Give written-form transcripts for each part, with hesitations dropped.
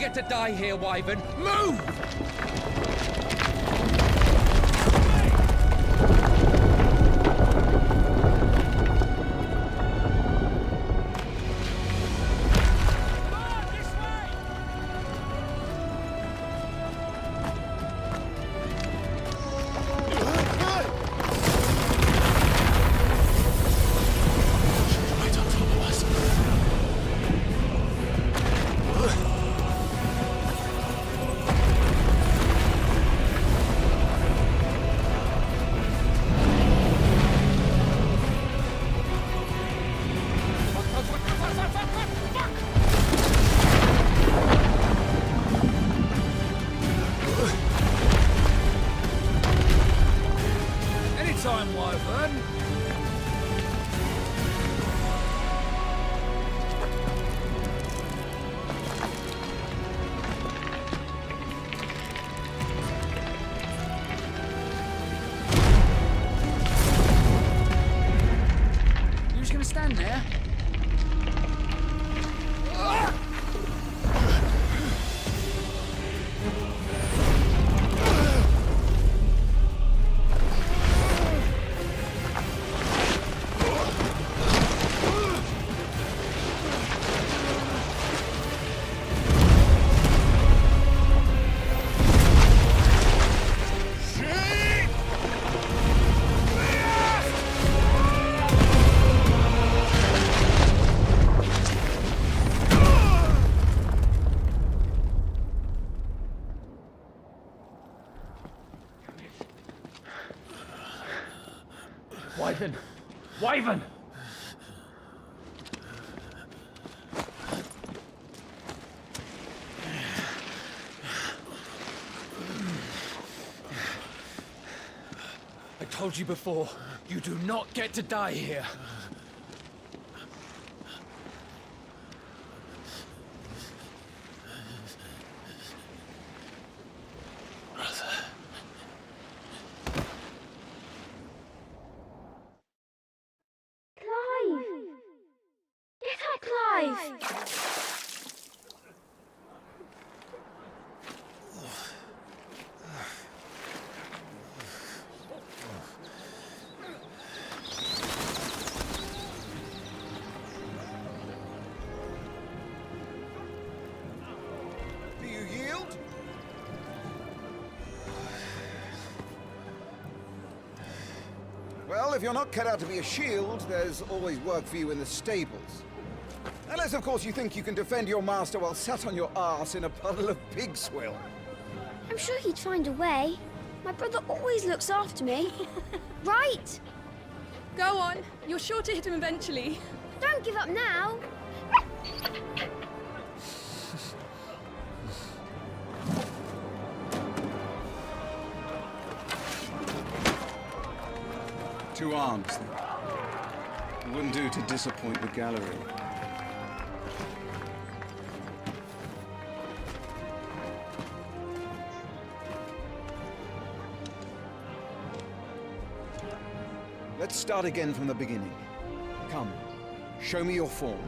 get to die here, Wyvern. Move! Anytime, Wyvern. You just gonna stand there? Wyvern! Wyvern! I told you before, you do not get to die here. Do you yield? Well, if you're not cut out to be a shield, there's always work for you in the stables. Unless, of course, you think you can defend your master while sat on your arse in a puddle of pig swill. I'm sure he'd find a way. My brother always looks after me. Right? Go on. You're sure to hit him eventually. Don't give up now. Two arms, then. It wouldn't do to disappoint the gallery. Let's start again from the beginning. Come, show me your form.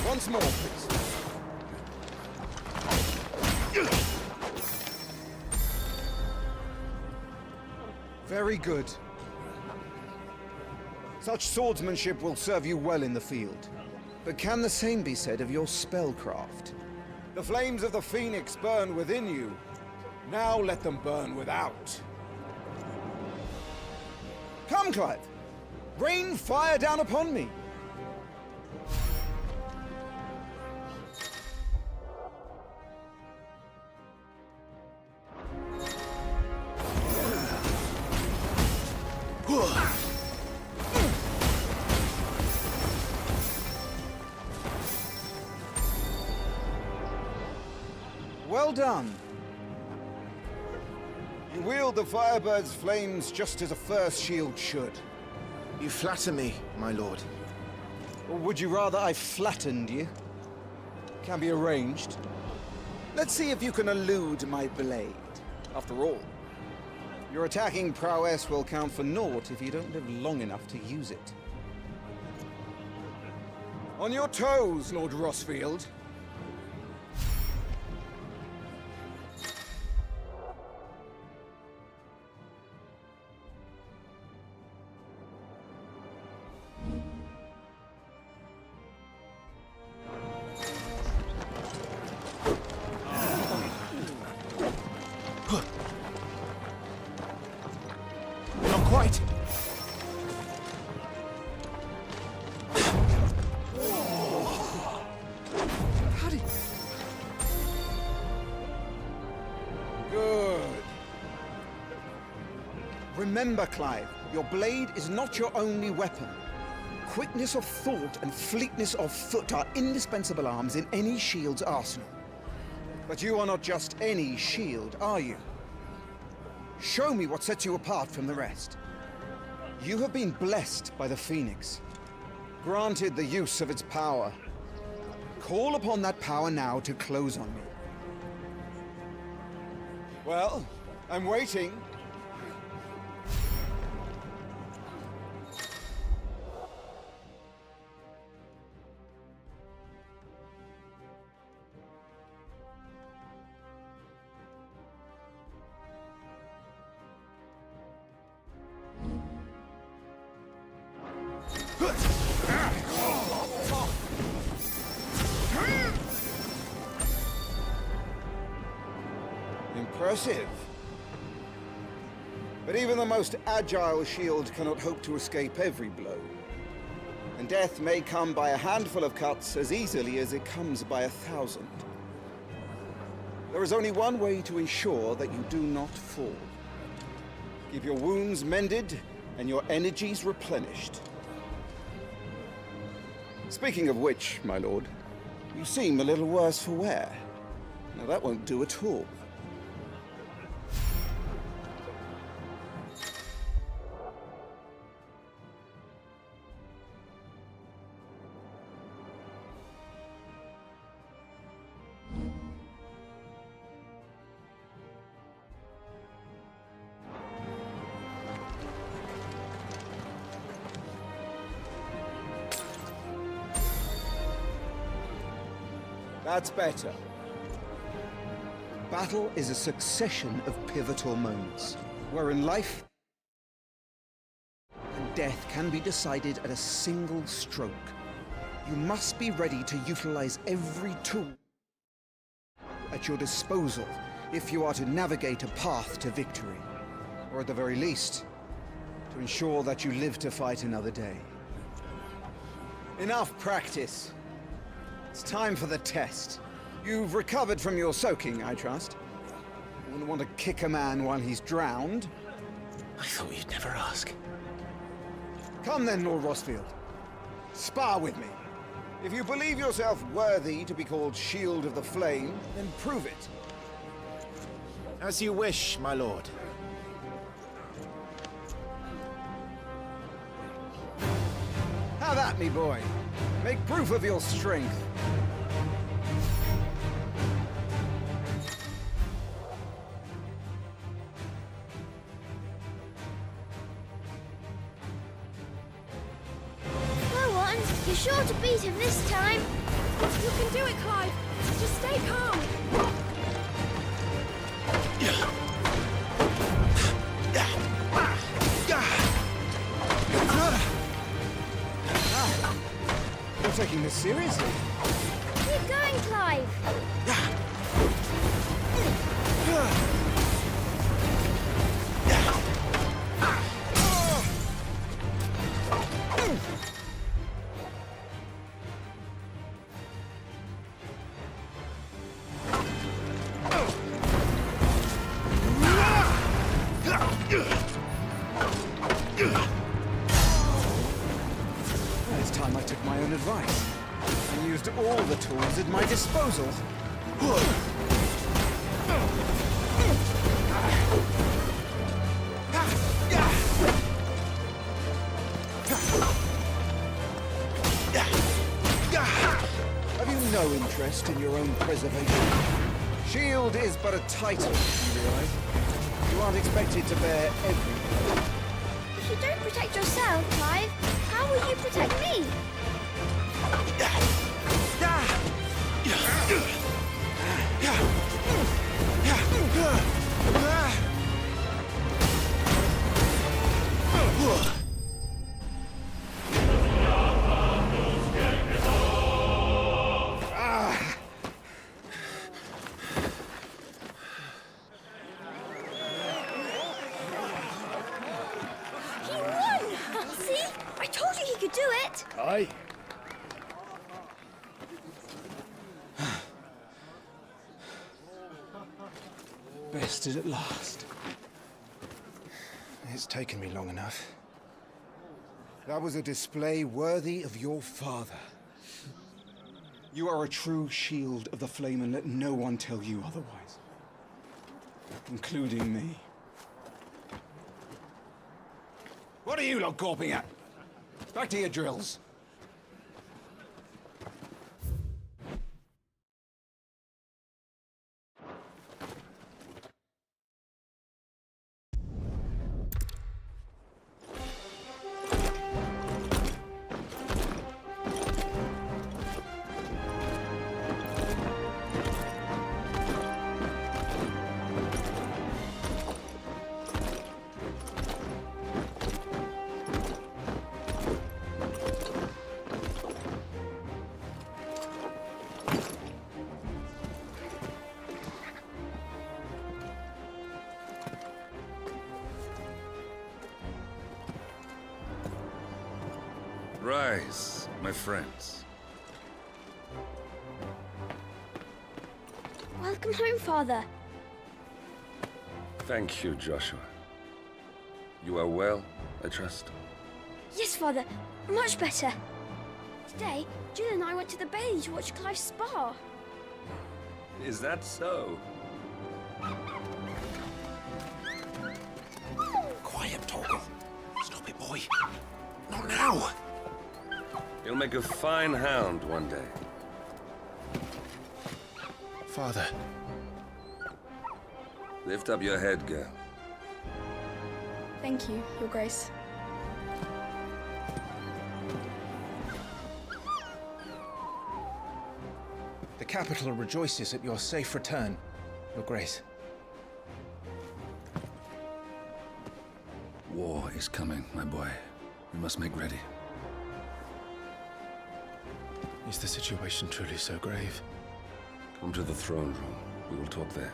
Once more, please. Very good. Such swordsmanship will serve you well in the field. But can the same be said of your spellcraft? The flames of the Phoenix burn within you. Now let them burn without. Come, Clive. Rain fire down upon me. Well done. You wield the Firebird's flames just as a first shield should. You flatter me, my lord. Or would you rather I flattened you? Can be arranged. Let's see if you can elude my blade. after all. Your attacking prowess will count for naught if you don't live long enough to use it. On your toes, Lord Rossfield. Not quite. Good. Remember, Clive, your blade is not your only weapon. Quickness of thought and fleetness of foot are indispensable arms in any shield's arsenal. But you are not just any shield, are you? Show me what sets you apart from the rest. You have been blessed by the Phoenix, granted the use of its power. Call upon that power now to close on me. Well, I'm waiting. Impressive. But even the most agile shield cannot hope to escape every blow. And death may come by a handful of cuts as easily as it comes by 1,000. There is only one way to ensure that you do not fall. Keep your wounds mended and your energies replenished. Speaking of which, my lord, you seem a little worse for wear. Now that won't do at all. That's better. Battle is a succession of pivotal moments, wherein life and death can be decided at a single stroke. You must be ready to utilize every tool at your disposal if you are to navigate a path to victory, or at the very least, to ensure that you live to fight another day. Enough practice. It's time for the test. You've recovered from your soaking, I trust. You wouldn't want to kick a man while he's drowned. I thought you'd never ask. Come then, Lord Rossfield. Spar with me. If you believe yourself worthy to be called Shield of the Flame, then prove it. As you wish, my lord. Have at me, boy. Make proof of your strength. Go on, you're sure to beat him this time. You can do it, Clive. Just stay calm. You're taking this seriously. Keep going, Clive. It's time I took my own advice and used all the tools at my disposal. Have you no interest in your own preservation? Shield is but a title, you realize? You aren't expected to bear everything. If you don't protect yourself, Clive, how will you protect me? He won! See? I told you he could do it! Aye. Bested at last. It's taken me long enough. That was a display worthy of your father. You are a true shield of the flame, and let no one tell you otherwise. Including me. What are you lot gawping at? Back to your drills. Rise, my friends. Welcome home, Father. Thank you, Joshua. You are well, I trust? Yes, Father. Much better. Today, Jill and I went to the Bailey to watch Clive spar. Is that so? Quiet, Torgal. Stop it, boy. Not now. You'll make a fine hound one day. Father. Lift up your head, girl. Thank you, Your Grace. The capital rejoices at your safe return, Your Grace. War is coming, my boy. We must make ready. Is the situation truly so grave? Come to the throne room. We will talk there.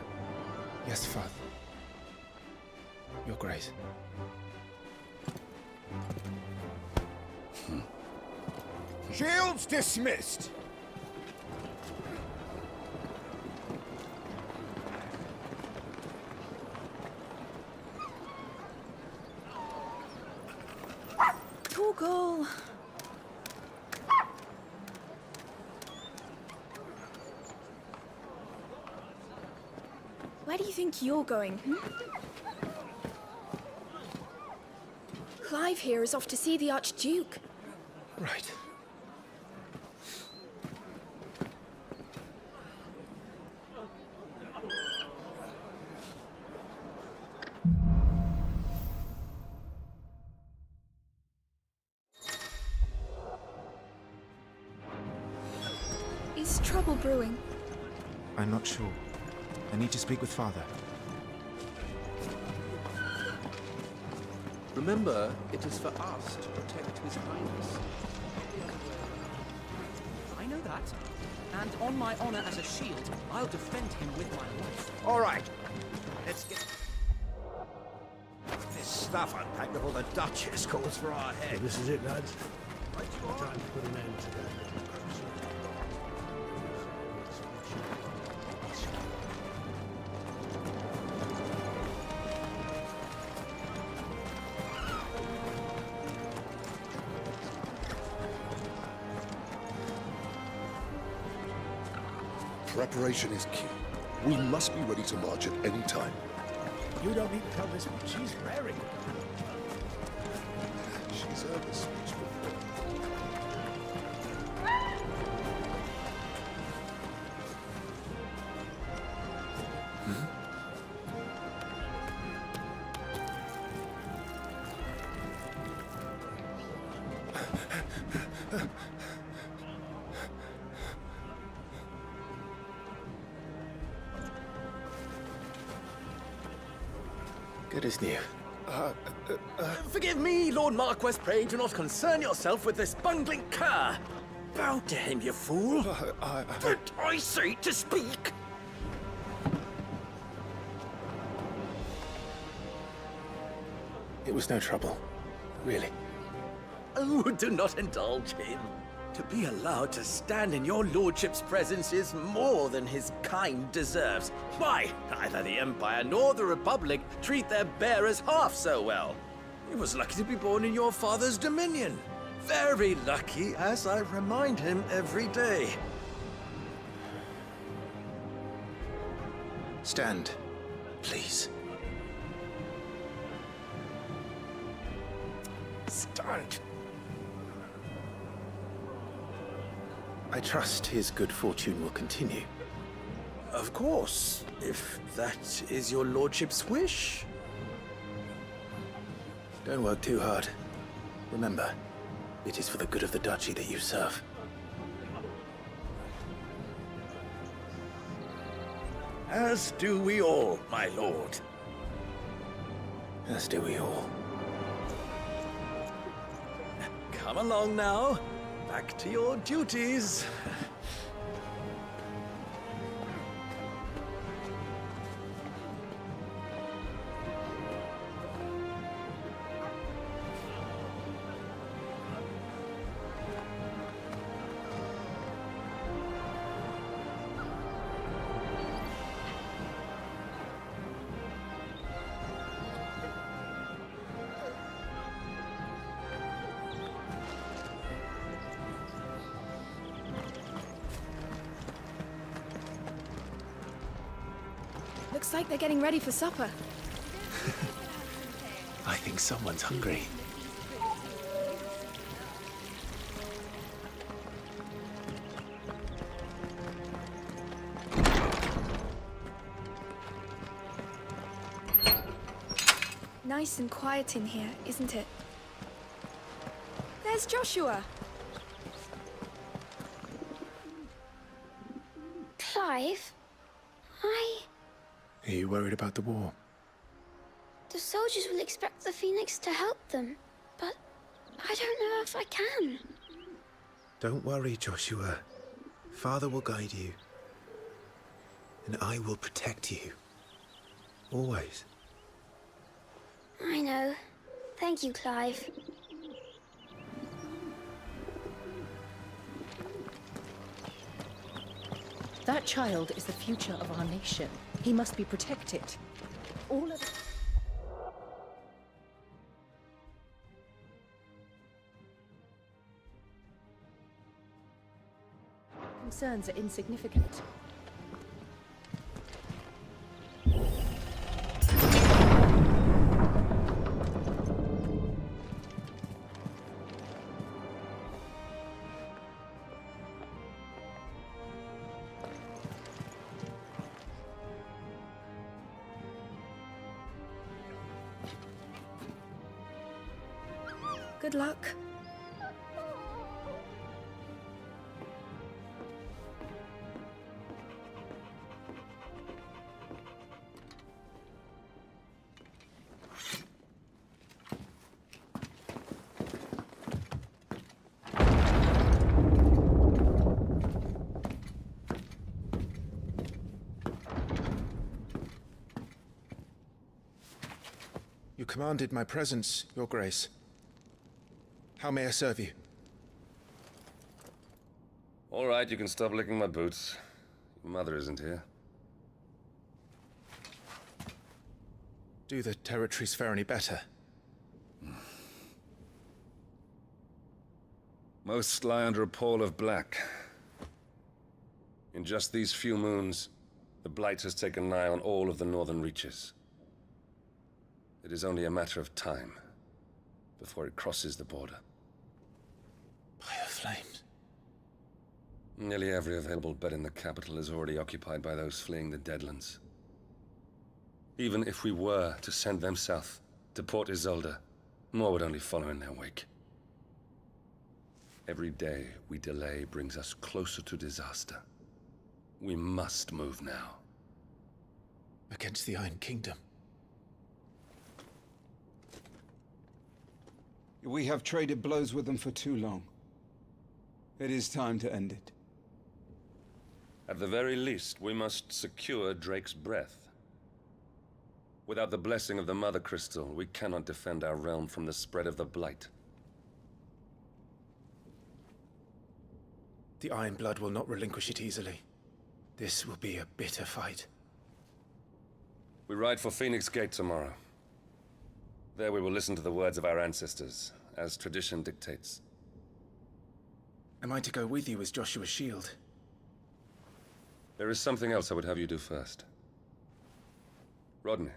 Yes, Father. Your Grace. Shields dismissed! Torgal! Where do you think you're going? Clive here is off to see the Archduke. Right. Is trouble brewing? I'm not sure. I need to speak with Father. Remember, it is for us to protect His Highness. I know that. And on my honor as a shield, I'll defend him with my life. All right. Let's get this stuff unpacked before the Duchess calls for our head. This is it, lads. Time to put an end to that. Preparation is key. We must be ready to march at any time. You don't need to tell this one. She's raring. She's heard this speech before. Good as new. Forgive me, Lord Marquess. Pray do not concern yourself with this bungling cur. Bow to him, you fool. Did I say to speak? It was no trouble. Really. Oh, do not indulge him. To be allowed to stand in your lordship's presence is more than his kind deserves. Why, neither the Empire nor the Republic treat their bearers half so well. He was lucky to be born in your father's dominion. Very lucky, as I remind him every day. Stand, please. Stand. I trust his good fortune will continue. Of course, if that is your lordship's wish. Don't work too hard. Remember, it is for the good of the duchy that you serve. As do we all, my lord. As do we all. Come along now. Back to your duties. Looks like they're getting ready for supper. I think someone's hungry. Nice and quiet in here, isn't it? There's Joshua. Clive? Are you worried about the war? The soldiers will expect the Phoenix to help them, but I don't know if I can. Don't worry, Joshua. Father will guide you. And I will protect you. Always. I know. Thank you, Clive. That child is the future of our nation. He must be protected. All of concerns are insignificant. Good luck. You commanded my presence, Your Grace. How may I serve you? All right, you can stop licking my boots. Your mother isn't here. Do the territories fare any better? Most lie under a pall of black. In just these few moons, the Blight has taken nigh on all of the northern reaches. It is only a matter of time before it crosses the border. Flames. Nearly every available bed in the capital is already occupied by those fleeing the Deadlands. Even if we were to send them south, to Port Isolde, more would only follow in their wake. Every day we delay brings us closer to disaster. We must move now. Against the Iron Kingdom. We have traded blows with them for too long. It is time to end it. At the very least, we must secure Drake's breath. Without the blessing of the Mother Crystal, we cannot defend our realm from the spread of the Blight. The Iron Blood will not relinquish it easily. This will be a bitter fight. We ride for Phoenix Gate tomorrow. There we will listen to the words of our ancestors, as tradition dictates. Am I to go with you as Joshua's shield? There is something else I would have you do first. Rodney.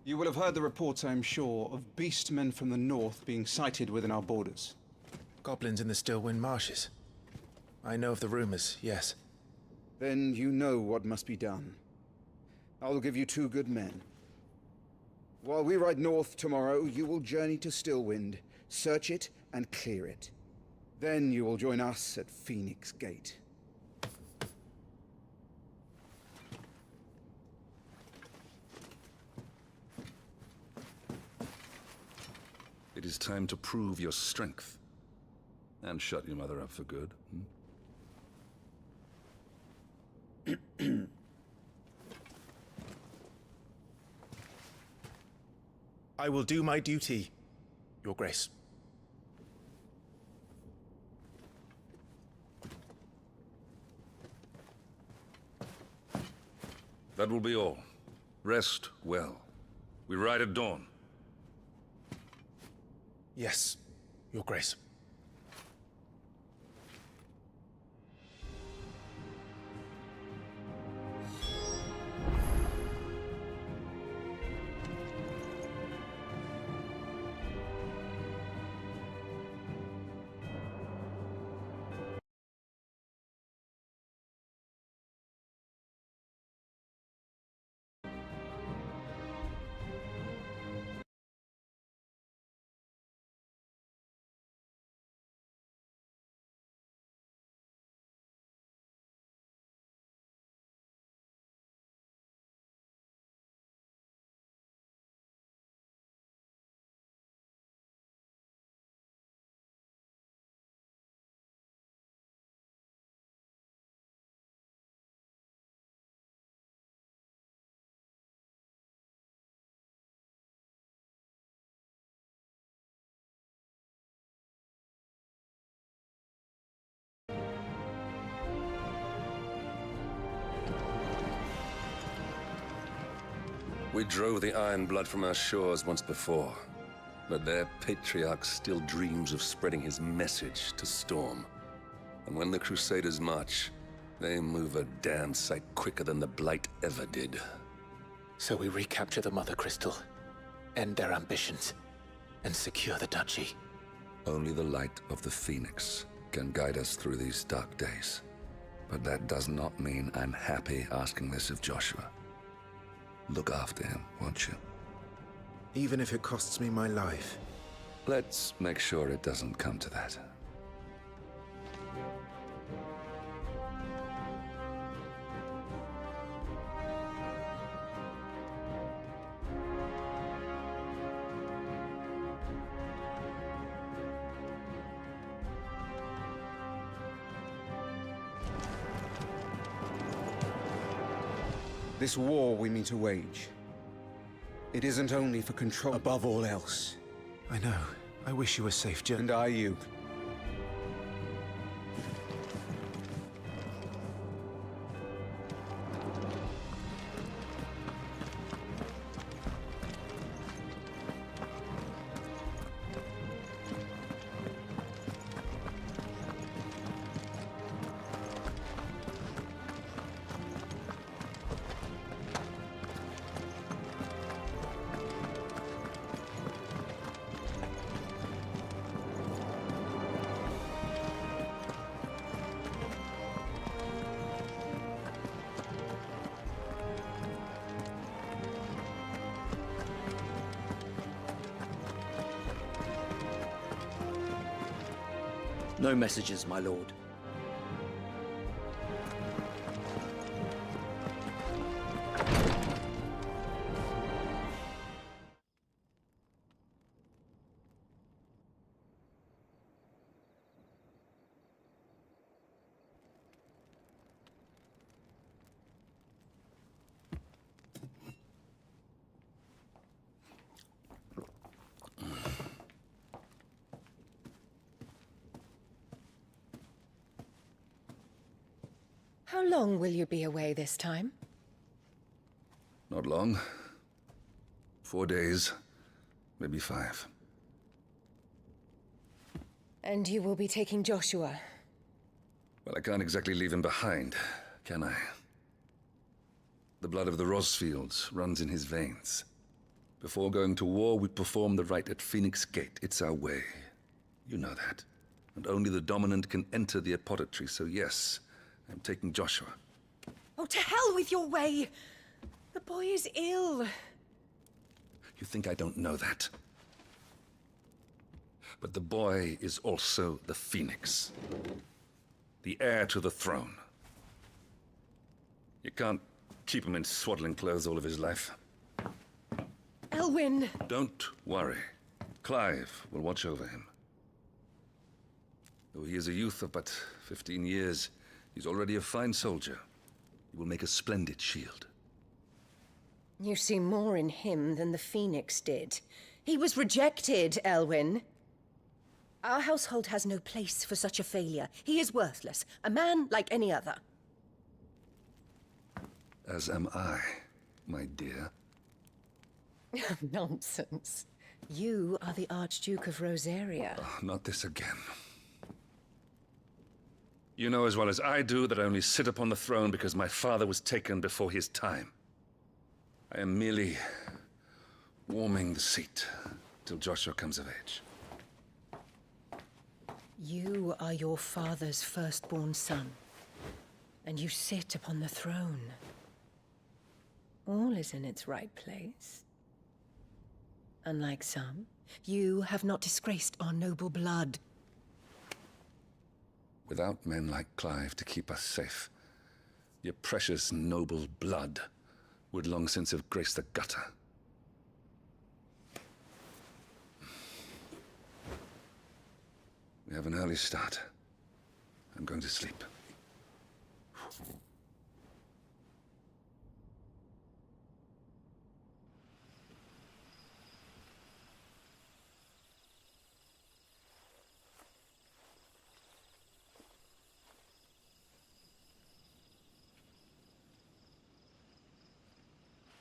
You will have heard the reports, I am sure, of beastmen from the north being sighted within our borders. Goblins in the Stillwind Marshes. I know of the rumors, yes. Then you know what must be done. I will give you 2 good men. While we ride north tomorrow, you will journey to Stillwind, search it, and clear it. Then you will join us at Phoenix Gate. It is time to prove your strength. And shut your mother up for good. I will do my duty, Your Grace. That will be all. Rest well. We ride at dawn. Yes, Your Grace. We drove the Iron Blood from our shores once before, but their patriarch still dreams of spreading his message to Storm. And when the Crusaders march, they move a damn sight quicker than the Blight ever did. So we recapture the Mother Crystal, end their ambitions, and secure the Duchy. Only the light of the Phoenix can guide us through these dark days. But that does not mean I'm happy asking this of Joshua. Look after him, won't you? Even if it costs me my life. Let's make sure it doesn't come to that. This war we mean to wage, it isn't only for control. Above all else. I know. I wish you a safe journey. And I you. No messages, my lord. How long will you be away this time? Not long. 4 days, maybe 5. And you will be taking Joshua? Well, I can't exactly leave him behind, can I? The blood of the Rosfields runs in his veins. Before going to war, we perform the rite at Phoenix Gate. It's our way. You know that. And only the dominant can enter the apothecary, so yes, I'm taking Joshua. Oh, to hell with your way! The boy is ill. You think I don't know that? But the boy is also the Phoenix. The heir to the throne. You can't keep him in swaddling clothes all of his life. Elwyn! Don't worry. Clive will watch over him. Though he is a youth of but 15 years, he's already a fine soldier. He will make a splendid shield. You see more in him than the Phoenix did. He was rejected, Elwyn. Our household has no place for such a failure. He is worthless, a man like any other. As am I, my dear. Nonsense. You are the Archduke of Rosaria. Oh, not this again. You know as well as I do that I only sit upon the throne because my father was taken before his time. I am merely warming the seat till Joshua comes of age. You are your father's firstborn son, and you sit upon the throne. All is in its right place. Unlike some, you have not disgraced our noble blood. Without men like Clive to keep us safe, your precious noble blood would long since have graced the gutter. We have an early start. I'm going to sleep.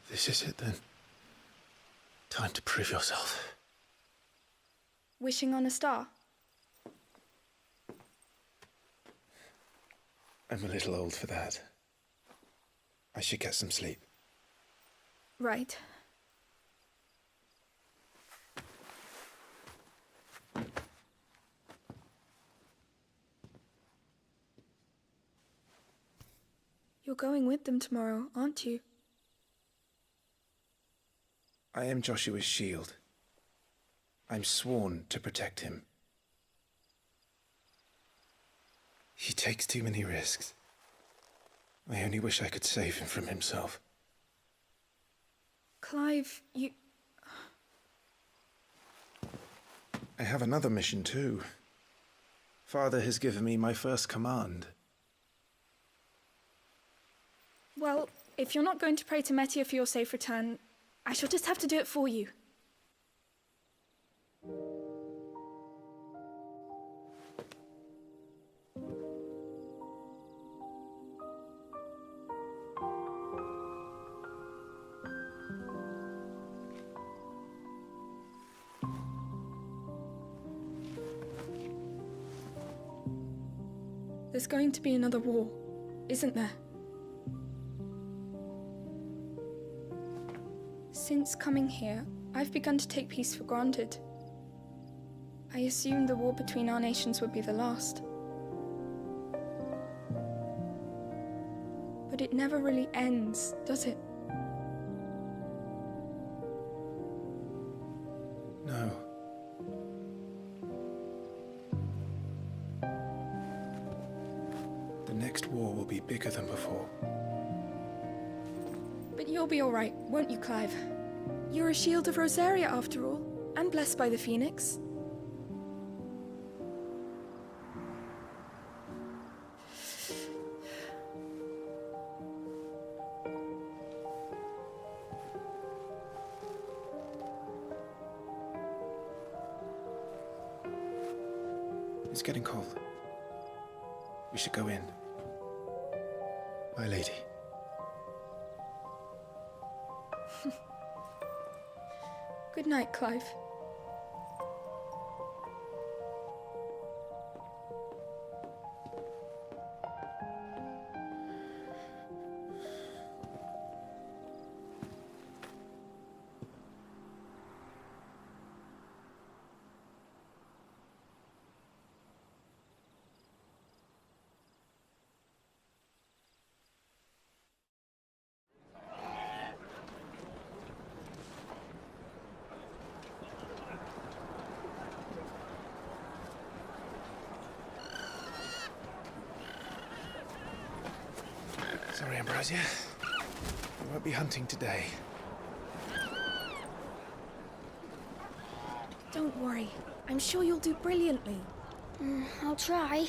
This is it then. Time to prove yourself. Wishing on a star? I'm a little old for that. I should get some sleep. Right. You're going with them tomorrow, aren't you? I am Joshua's shield. I'm sworn to protect him. He takes too many risks. I only wish I could save him from himself. Clive, you... I have another mission too. Father has given me my first command. Well, if you're not going to pray to Metia for your safe return, I shall just have to do it for you. There's going to be another war, isn't there? Since coming here, I've begun to take peace for granted. I assumed the war between our nations would be the last. But it never really ends, does it? No. weaker than before. But you'll be all right, won't you, Clive? You're a shield of Rosaria, after all, and blessed by the Phoenix. It's getting cold. We should go in. My lady. Good night, Clive. Sorry, Ambrosia. We won't be hunting today. Don't worry. I'm sure you'll do brilliantly. I'll try.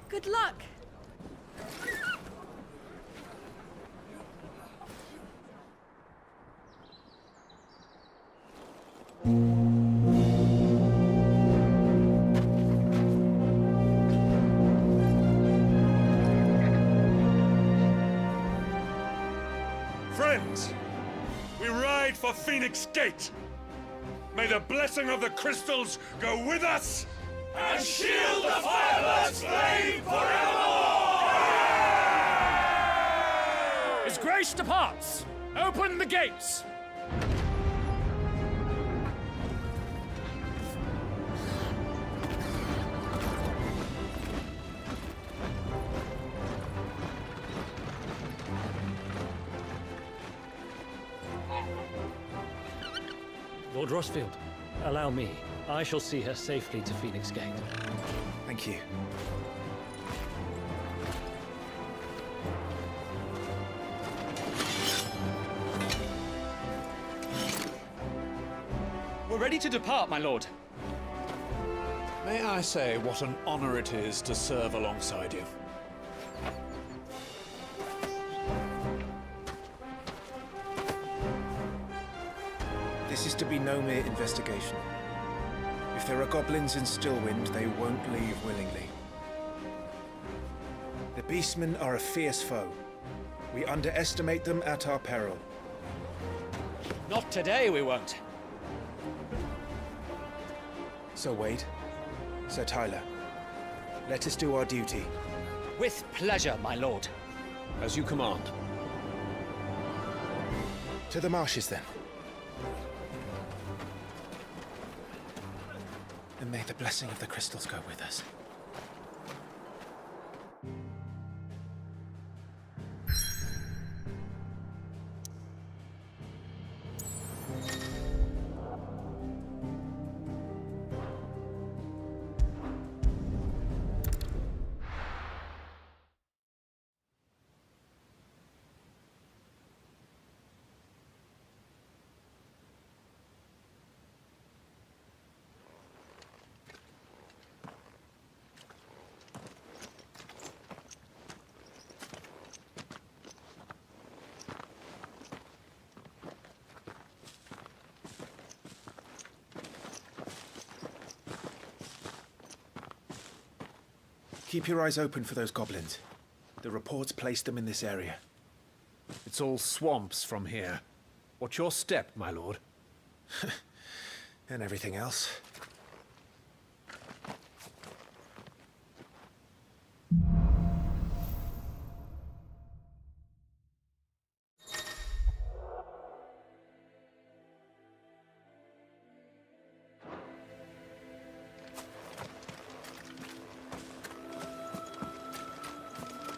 Good luck! Friends, we ride for Phoenix Gate. May the blessing of the crystals go with us and shield the Firebird's flame forevermore! His Grace departs! Open the gates! Lord Rossfield, allow me. I shall see her safely to Phoenix Gate. Thank you. We're ready to depart, my lord. May I say what an honor it is to serve alongside you? This is to be no mere investigation. If there are goblins in Stillwind, they won't leave willingly. The Beastmen are a fierce foe. We underestimate them at our peril. Not today, we won't. So Wade, Sir Tyler, let us do our duty. With pleasure, my lord. As you command. To the marshes, then. And may the blessing of the crystals go with us. Keep your eyes open for those goblins. The reports placed them in this area. It's all swamps from here. Watch your step, my lord. And everything else.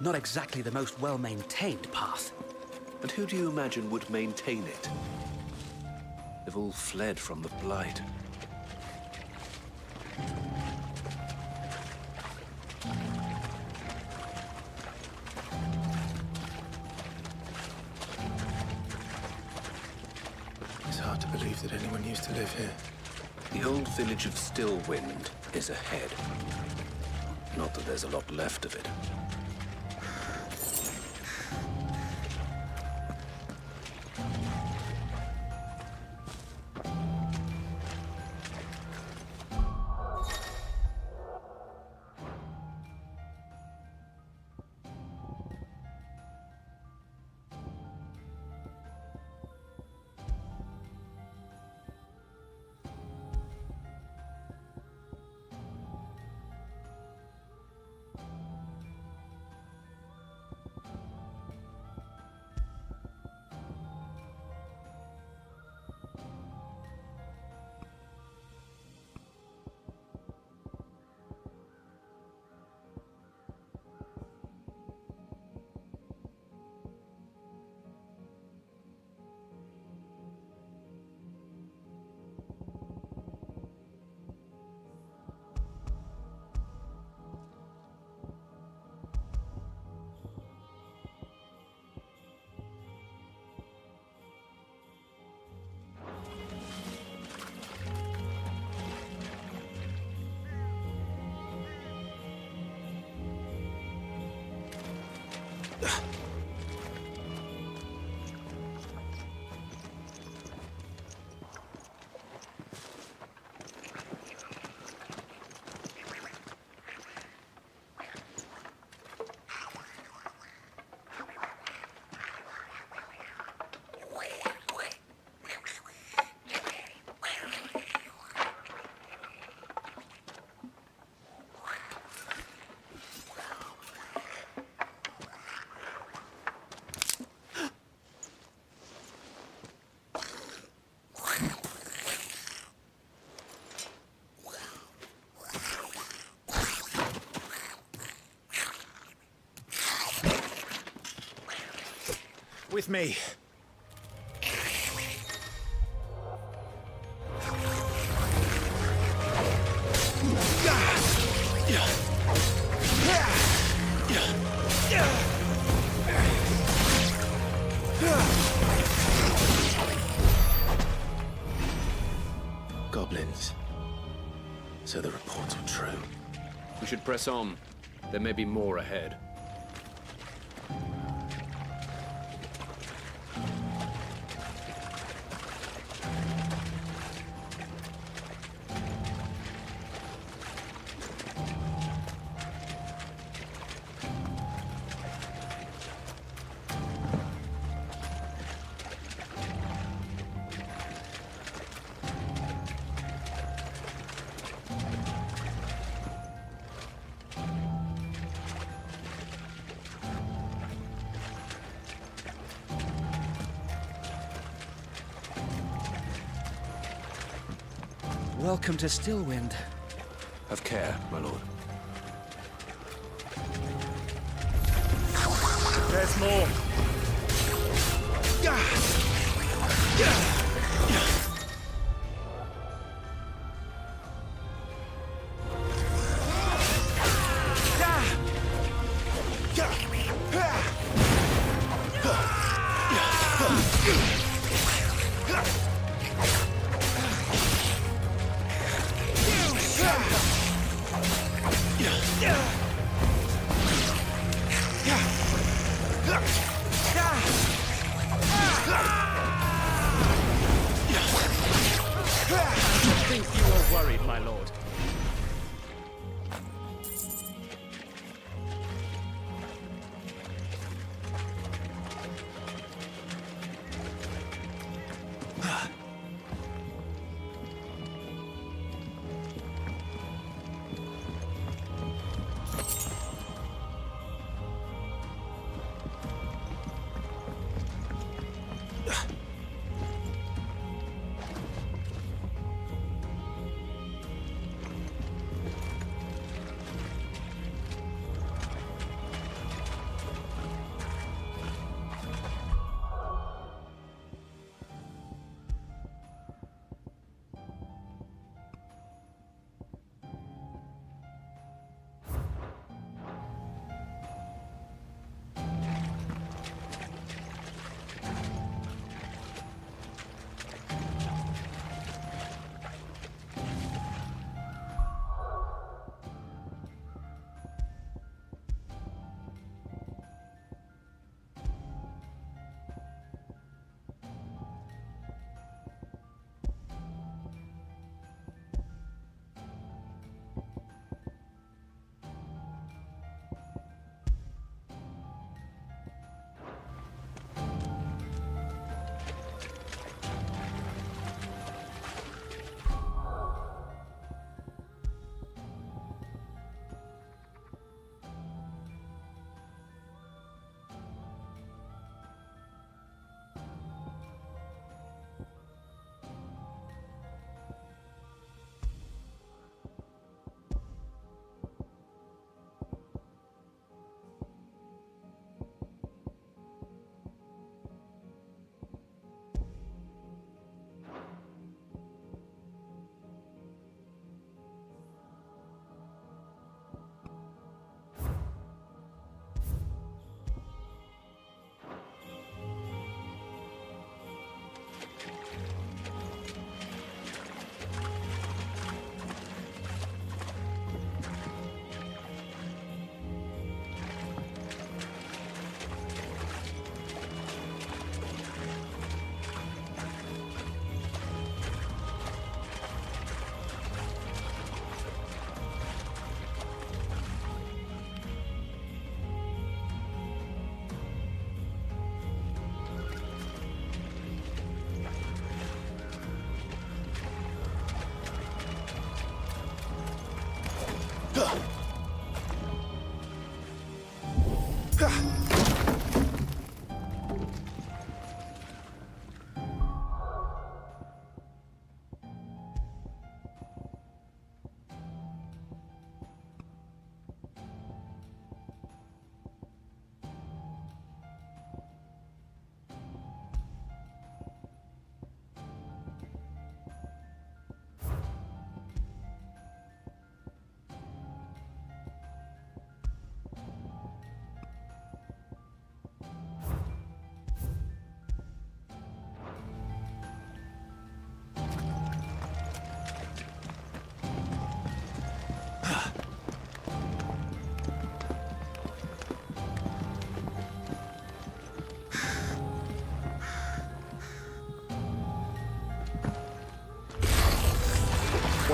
Not exactly the most well-maintained path. And who do you imagine would maintain it? They've all fled from the Blight. It's hard to believe that anyone used to live here. The old village of Stillwind is ahead. Not that there's a lot left of it. With me. Goblins. So the reports were true. We should press on. There may be more ahead. Welcome to Stillwind. Have care, my lord. There's more. I think you are worried, my lord.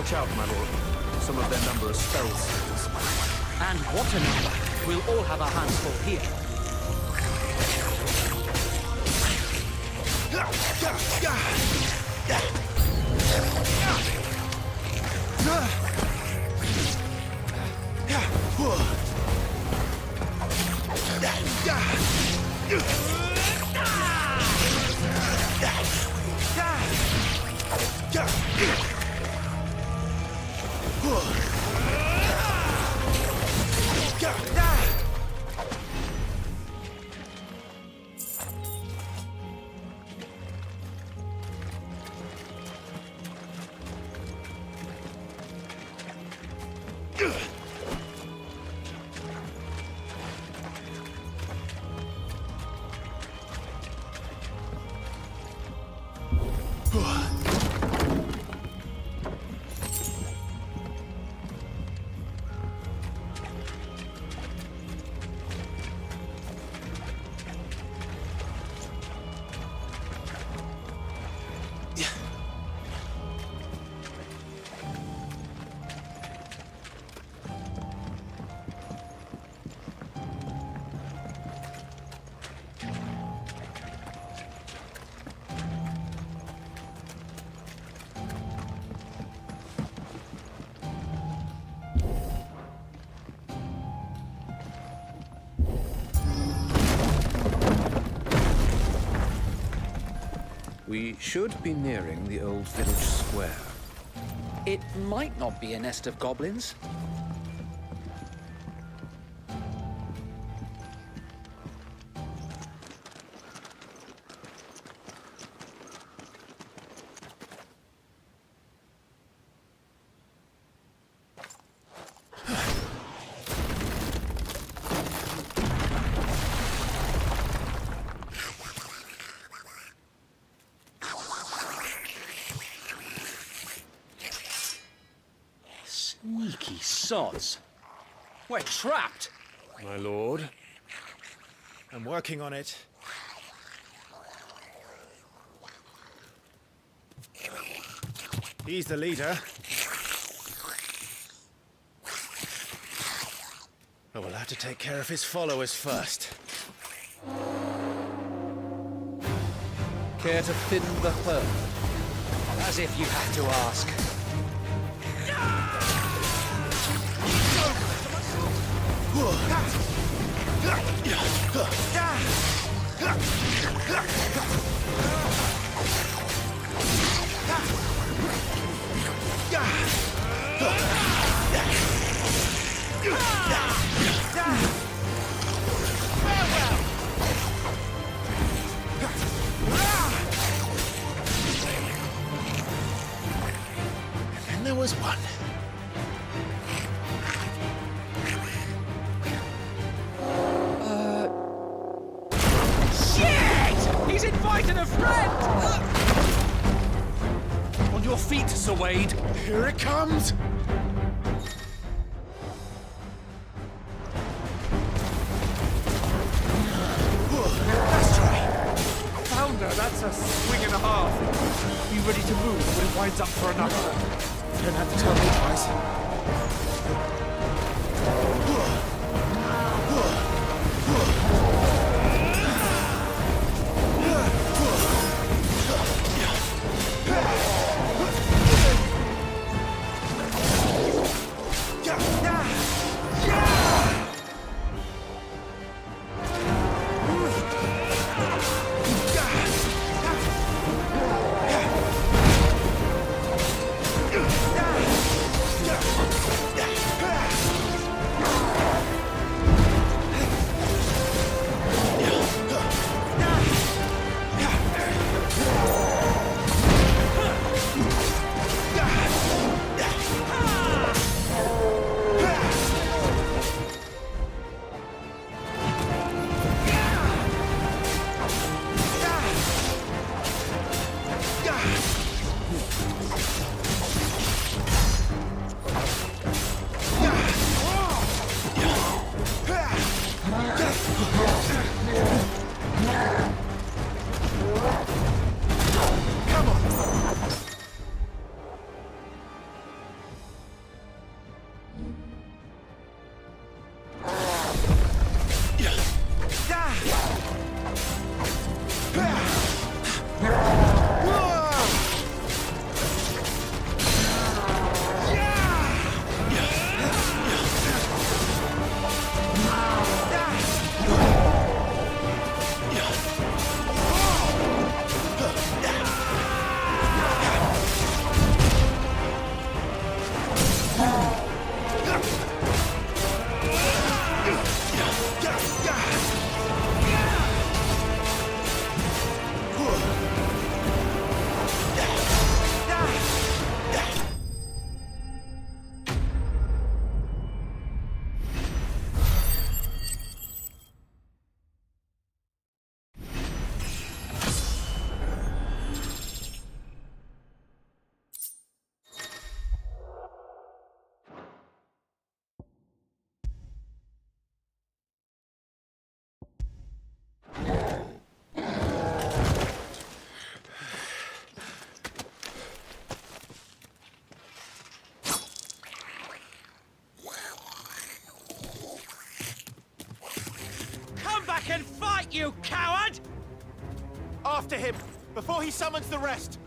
Watch out, my lord. Some of their number are spell seekers. And what a number! We'll all have our hands full here. We should be nearing the old village square. It might not be a nest of goblins. Sneaky sods. We're trapped. My lord. I'm working on it. He's the leader. But we'll have to take care of his followers first. Care to thin the herd? As if you have to ask. And there was one. He's invited a friend! On your feet, Sir Wade. Here it comes! Let's try. Founder, that's a swing and a half. Be ready to move when it winds up for another. You don't have to tell me twice. back and fight, you coward! After him, before he summons the rest!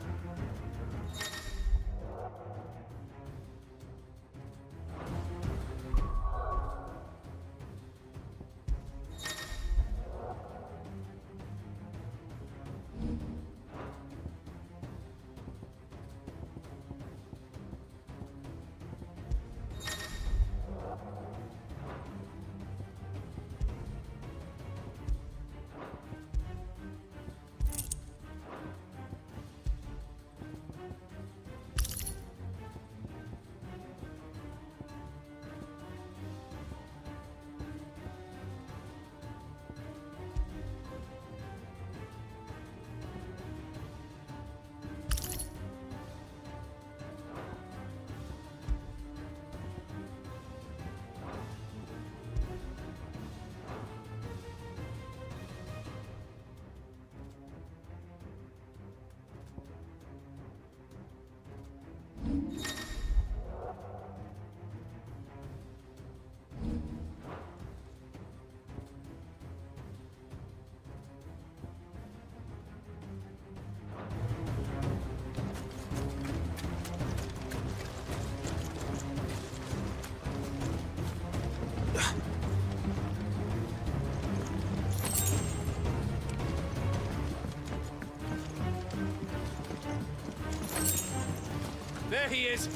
There he is!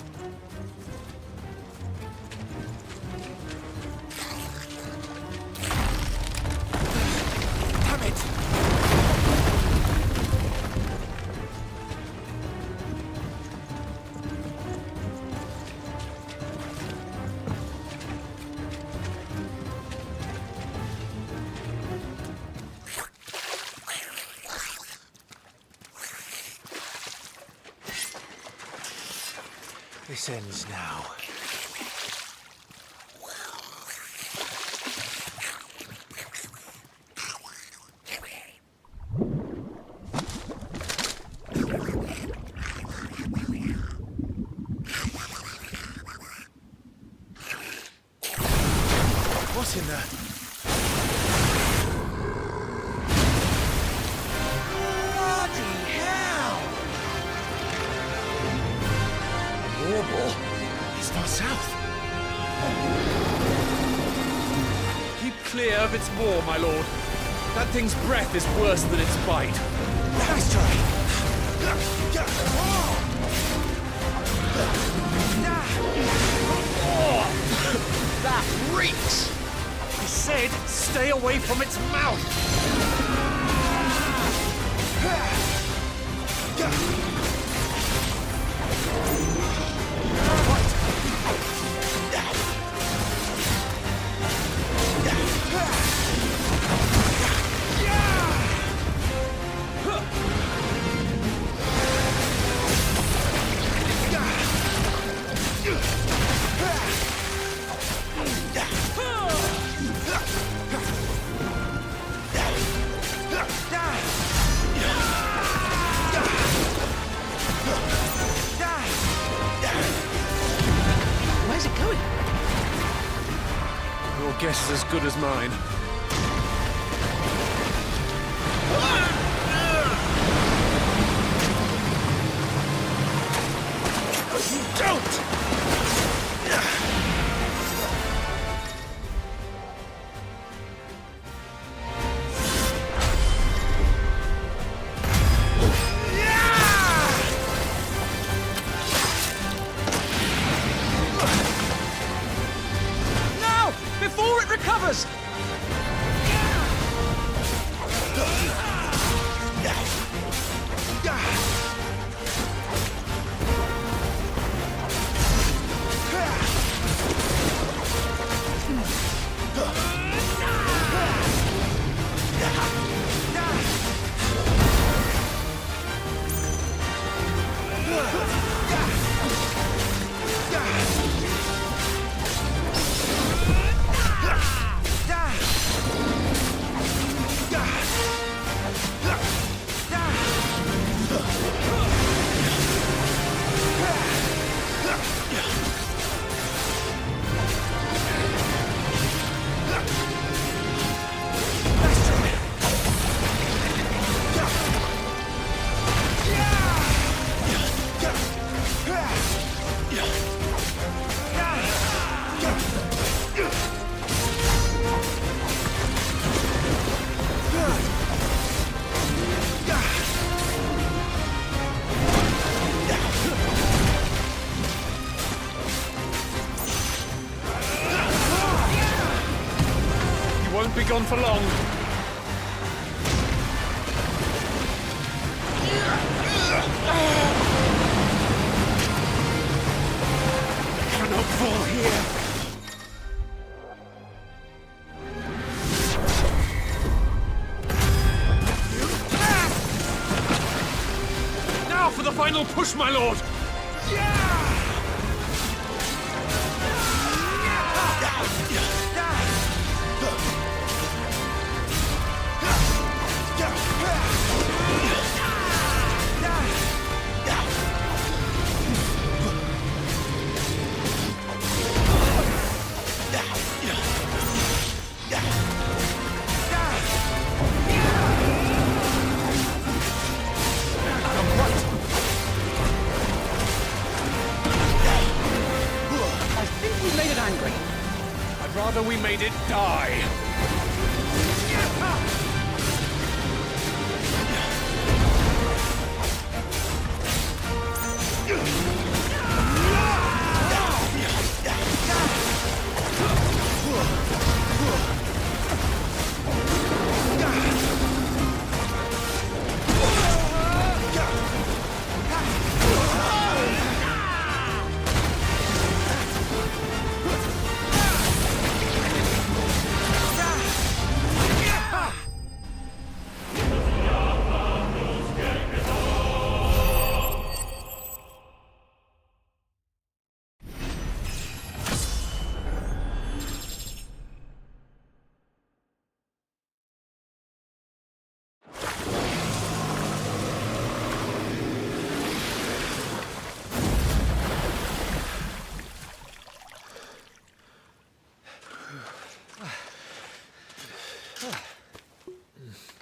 Damn it! This ends now. What in the... Bloody hell! Warble? He's far south. Keep clear of its maw, my lord. That thing's breath is worse than its bite. Nice try. That reeks! I said, stay away from its mouth! Where's it going? Your guess is as good as mine. Don't! Now! Before it recovers! won't be gone for long. Cannot fall here. Now for the final push, my lord! I'd rather we made it die.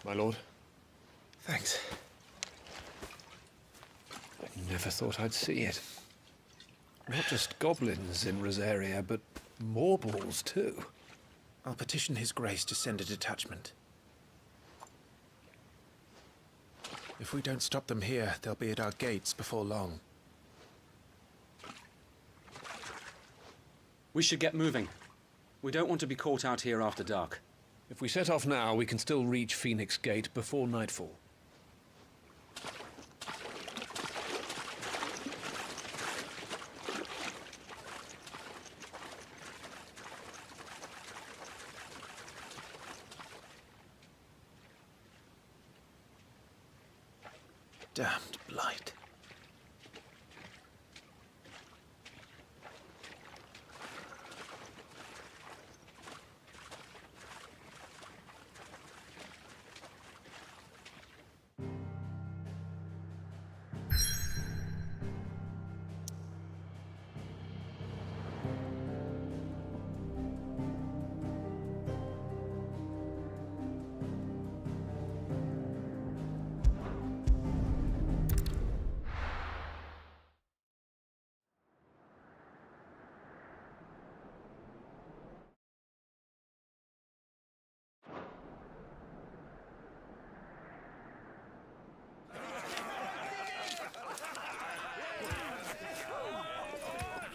My lord. Thanks. I never thought I'd see it. Not just goblins in Rosaria, but Morballs too. I'll petition His Grace to send a detachment. If we don't stop them here, they'll be at our gates before long. We should get moving. We don't want to be caught out here after dark. If we set off now, we can still reach Phoenix Gate before nightfall. Damned blight.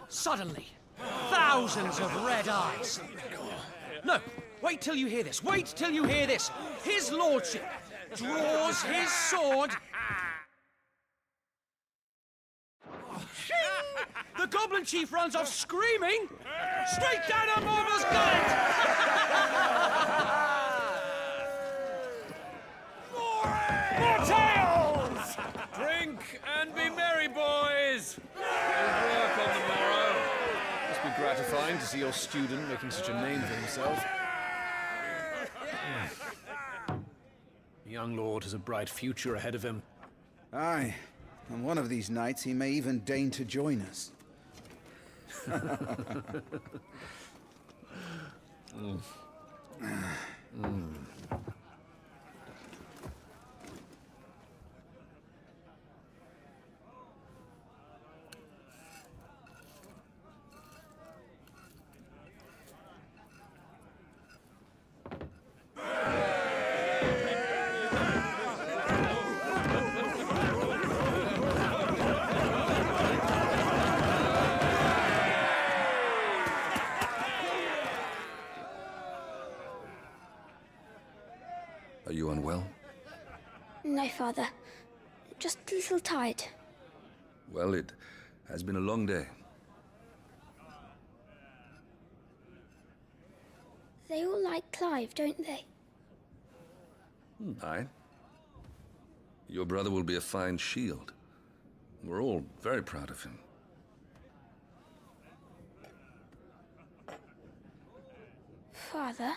Suddenly, thousands of red eyes. No, wait till you hear this. Wait till you hear this. His lordship draws his sword. The goblin chief runs off screaming straight down a Morbal's gullet. More tales! Drink and be merry, boys! Good work on the morrow. Must be gratifying to see your student making such a name for himself. The young lord has a bright future ahead of him. Aye, and one of these nights he may even deign to join us. Are you unwell? No, Father. Just a little tired. Well, it has been a long day. They all like Clive, don't they? Aye. Your brother will be a fine shield. We're all very proud of him. Father?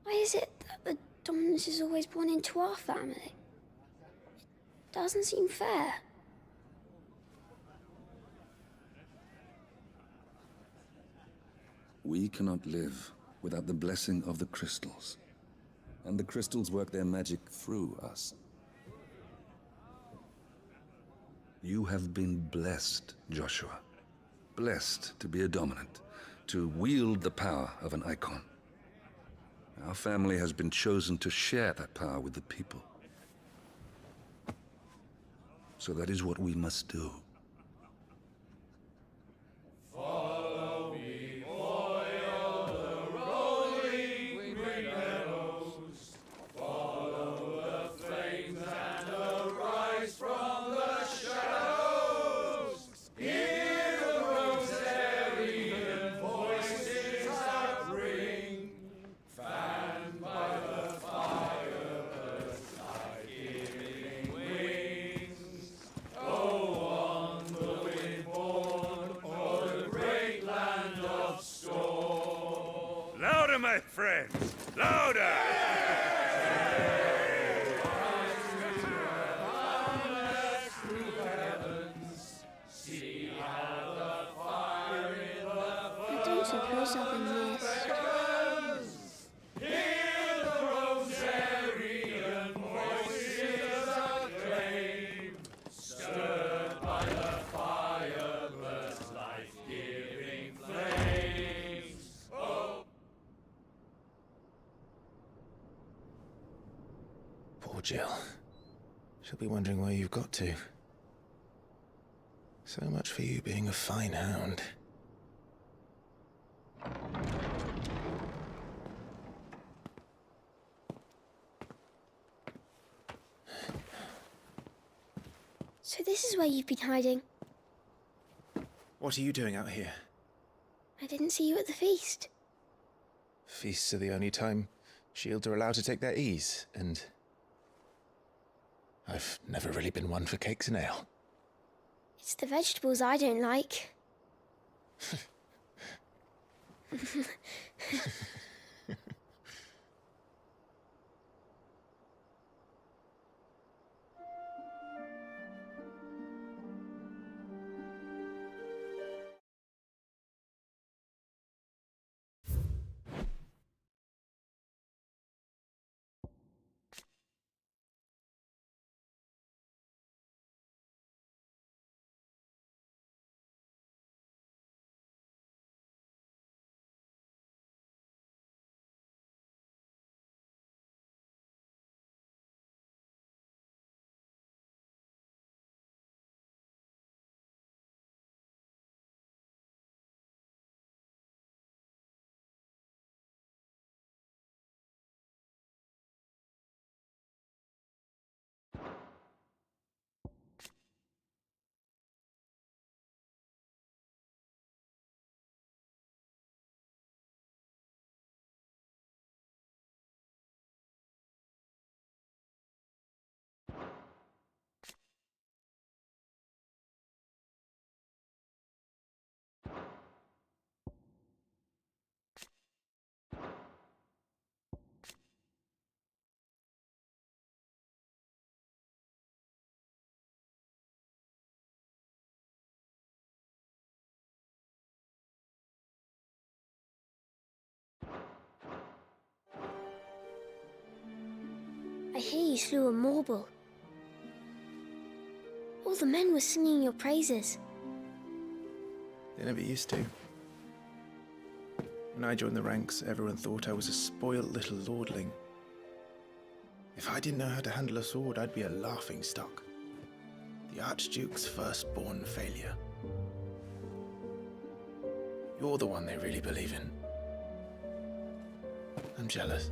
Why is it that the dominance is always born into our family? It doesn't seem fair. We cannot live without the blessing of the crystals. And the crystals work their magic through us. You have been blessed, Joshua. Blessed to be a dominant, to wield the power of an icon. Our family has been chosen to share that power with the people. So that is what we must do. Follow me, o'er the rolling green meadows. Follow the flames and arise from the shadows. Hear the rosarian voices that ring, fanned by the fire, birds like giving wings. Go on, the wind-born, o'er the great land of storm. Louder, my friends! Louder! I don't suppose I've been missed. Hear the rosarian voices acclaim, stirred by the fire, burst life-giving flames. Oh. Poor Jill. She'll be wondering where you've got to. So much for you being a fine hound. So this is where you've been hiding. What are you doing out here? I didn't see you at the feast. Feasts are the only time shields are allowed to take their ease, and I've never really been one for cakes and ale. It's the vegetables I don't like. I hear you slew a Morble. All the men were singing your praises. They never used to. When I joined the ranks, everyone thought I was a spoiled little lordling. If I didn't know how to handle a sword, I'd be a laughingstock. The Archduke's firstborn failure. You're the one they really believe in. I'm jealous.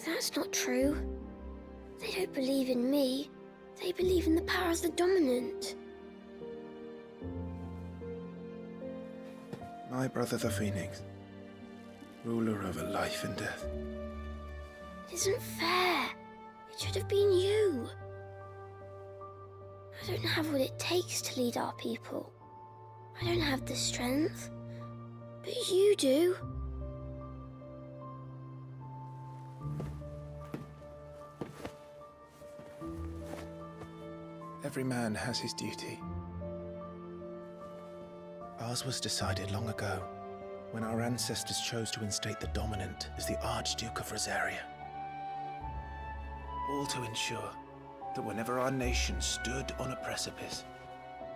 That's not true. They don't believe in me. They believe in the power of the dominant. My brother the Phoenix, ruler over life and death. It isn't fair. It should have been you. I don't have what it takes to lead our people. I don't have the strength. But you do. Every man has his duty. Ours was decided long ago, when our ancestors chose to instate the dominant as the Archduke of Rosaria. All to ensure that whenever our nation stood on a precipice,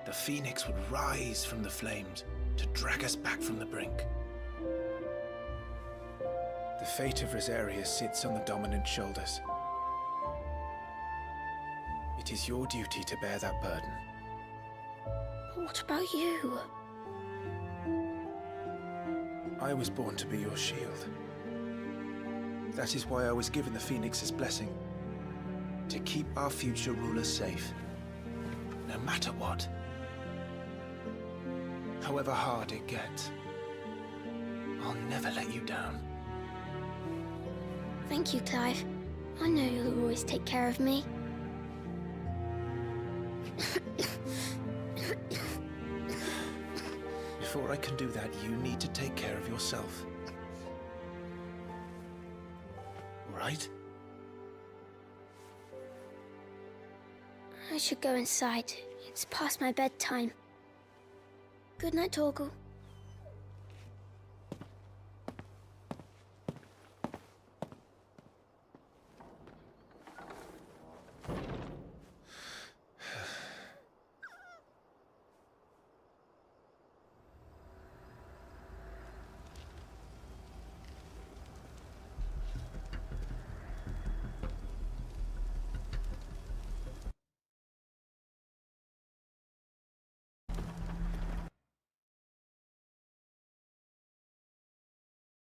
the Phoenix would rise from the flames to drag us back from the brink. The fate of Rosaria sits on the dominant's shoulders. It is your duty to bear that burden. But what about you? I was born to be your shield. That is why I was given the Phoenix's blessing. To keep our future rulers safe. No matter what. However hard it gets. I'll never let you down. Thank you, Clive. I know you'll always take care of me. Before I can do that, you need to take care of yourself. Right? I should go inside. It's past my bedtime. Good night, Torgal.